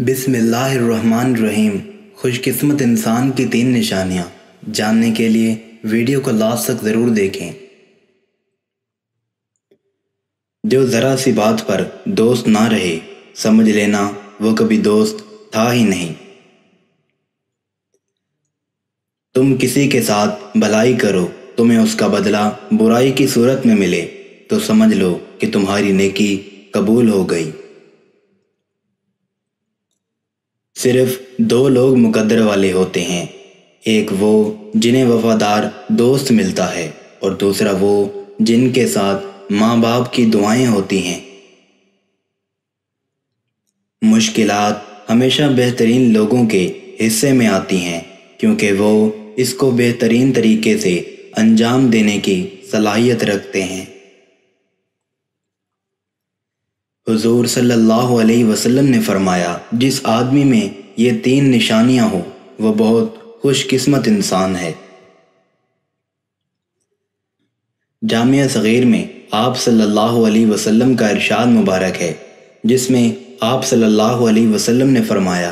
بسم اللہ الرحمن الرحیم۔ خوش قسمت انسان کی 3 نشانیاں جاننے کے لیے ویڈیو کو لاسٹ تک ضرور دیکھیں۔ جو ذرا سی بات پر دوست نہ رہے، سمجھ لینا وہ کبھی دوست تھا ہی نہیں۔ تم کسی کے ساتھ بھلائی کرو، تمہیں اس کا بدلہ برائی کی صورت میں ملے تو سمجھ لو کہ تمہاری نیکی قبول ہو گئی۔ صرف 2 لوگ مقدر والے ہوتے ہیں، ایک وہ جنہیں وفادار دوست ملتا ہے اور دوسرا وہ جن کے ساتھ ماں باپ کی دعائیں ہوتی ہیں۔ مشکلات ہمیشہ بہترین لوگوں کے حصے میں آتی ہیں کیونکہ وہ اس کو بہترین طریقے سے انجام دینے کی صلاحیت رکھتے ہیں۔ حضور صلی اللہ علیہ وسلم نے فرمایا، جس آدمی میں یہ 3 نشانیاں ہوں وہ بہت خوش قسمت انسان ہے۔ جامعہ صغیر میں آپ صلی اللہ علیہ وسلم کا ارشاد مبارک ہے، جس میں آپ صلی اللہ علیہ وسلم نے فرمایا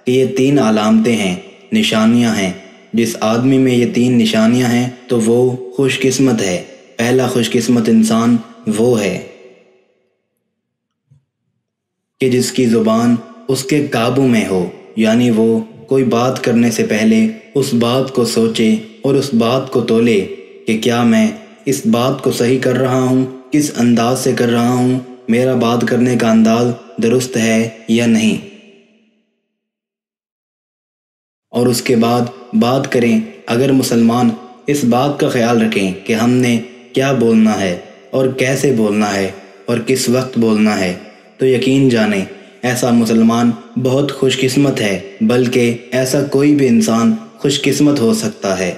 کہ یہ 3 علامتیں ہیں، نشانیاں ہیں۔ جس آدمی میں یہ 3 نشانیاں ہیں تو وہ خوش قسمت ہے۔ پہلا خوش قسمت انسان وہ ہے کہ جس کی زبان اس کے قابو میں ہو، یعنی وہ کوئی بات کرنے سے پہلے اس بات کو سوچے اور اس بات کو تولے کہ کیا میں اس بات کو صحیح کر رہا ہوں، کس انداز سے کر رہا ہوں، میرا بات کرنے کا انداز درست ہے یا نہیں، اور اس کے بعد بات کریں۔ اگر مسلمان اس بات کا خیال رکھیں کہ ہم نے کیا بولنا ہے اور کیسے بولنا ہے اور کس وقت بولنا ہے، تو یقین جانیں ایسا مسلمان بہت خوش قسمت ہے، بلکہ ایسا کوئی بھی انسان خوش قسمت ہو سکتا ہے۔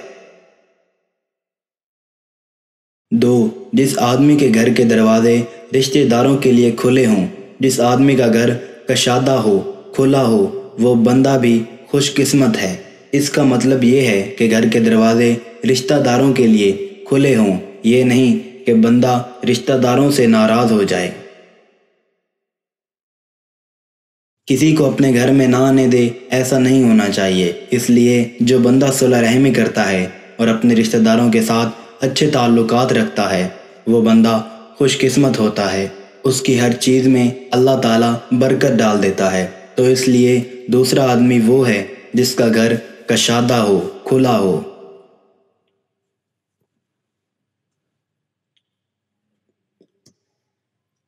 2، جس آدمی کے گھر کے دروازے رشتہ داروں کے لیے کھلے ہوں۔ جس آدمی کا گھر کشادہ ہو، کھلا ہو، وہ بندہ بھی خوش قسمت ہے۔ اس کا مطلب یہ ہے کہ گھر کے دروازے رشتہ داروں کے لیے کھلے ہوں، یہ نہیں کہ بندہ رشتہ داروں سے ناراض ہو جائے۔ کسی کو اپنے گھر میں نہ آنے دے، ایسا نہیں ہونا چاہیے۔ اس لیے جو بندہ صلح رحمی کرتا ہے اور اپنے رشتہ داروں کے ساتھ اچھے تعلقات رکھتا ہے، وہ بندہ خوش قسمت ہوتا ہے۔ اس کی ہر چیز میں اللہ تعالیٰ برکت ڈال دیتا ہے۔ تو اس لیے دوسرا آدمی وہ ہے جس کا گھر کشادہ ہو، کھلا ہو۔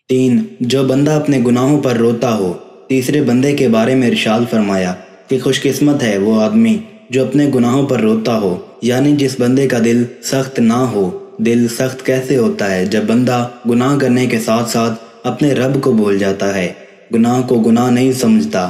3، جو بندہ اپنے گناہوں پر روتا ہو۔ تیسرے بندے کے بارے میں ارشاد فرمایا کہ خوش قسمت ہے وہ آدمی جو اپنے گناہوں پر روتا ہو، یعنی جس بندے کا دل سخت نہ ہو۔ دل سخت کیسے ہوتا ہے؟ جب بندہ گناہ کرنے کے ساتھ ساتھ اپنے رب کو بھول جاتا ہے، گناہ کو گناہ نہیں سمجھتا،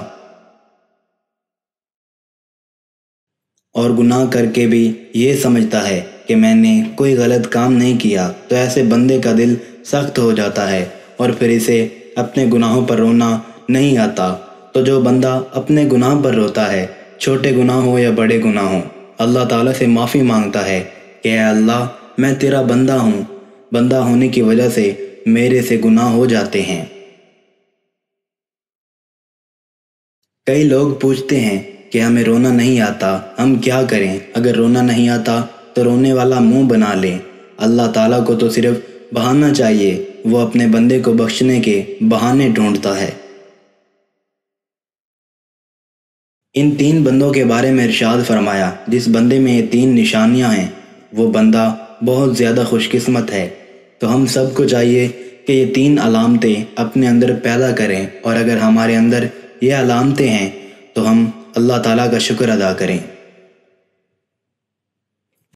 اور گناہ کر کے بھی یہ سمجھتا ہے کہ میں نے کوئی غلط کام نہیں کیا، تو ایسے بندے کا دل سخت ہو جاتا ہے اور پھر اسے اپنے گناہوں پر رونا نہیں آتا۔ تو جو بندہ اپنے گناہ پر روتا ہے، چھوٹے گناہ ہو یا بڑے گناہ ہوں، اللہ تعالیٰ سے معافی مانگتا ہے کہ اے اللہ، میں تیرا بندہ ہوں، بندہ ہونے کی وجہ سے میرے سے گناہ ہو جاتے ہیں۔ کئی لوگ پوچھتے ہیں کہ ہمیں رونا نہیں آتا، ہم کیا کریں؟ اگر رونا نہیں آتا تو رونے والا منہ بنا لیں۔ اللہ تعالیٰ کو تو صرف بہانا چاہیے، وہ اپنے بندے کو بخشنے کے بہانے ڈھونڈتا ہے۔ ان 3 بندوں کے بارے میں ارشاد فرمایا، جس بندے میں یہ 3 نشانیاں ہیں وہ بندہ بہت زیادہ خوش قسمت ہے۔ تو ہم سب کو چاہیے کہ یہ 3 علامتیں اپنے اندر پیدا کریں، اور اگر ہمارے اندر یہ علامتیں ہیں تو ہم اللہ تعالیٰ کا شکر ادا کریں۔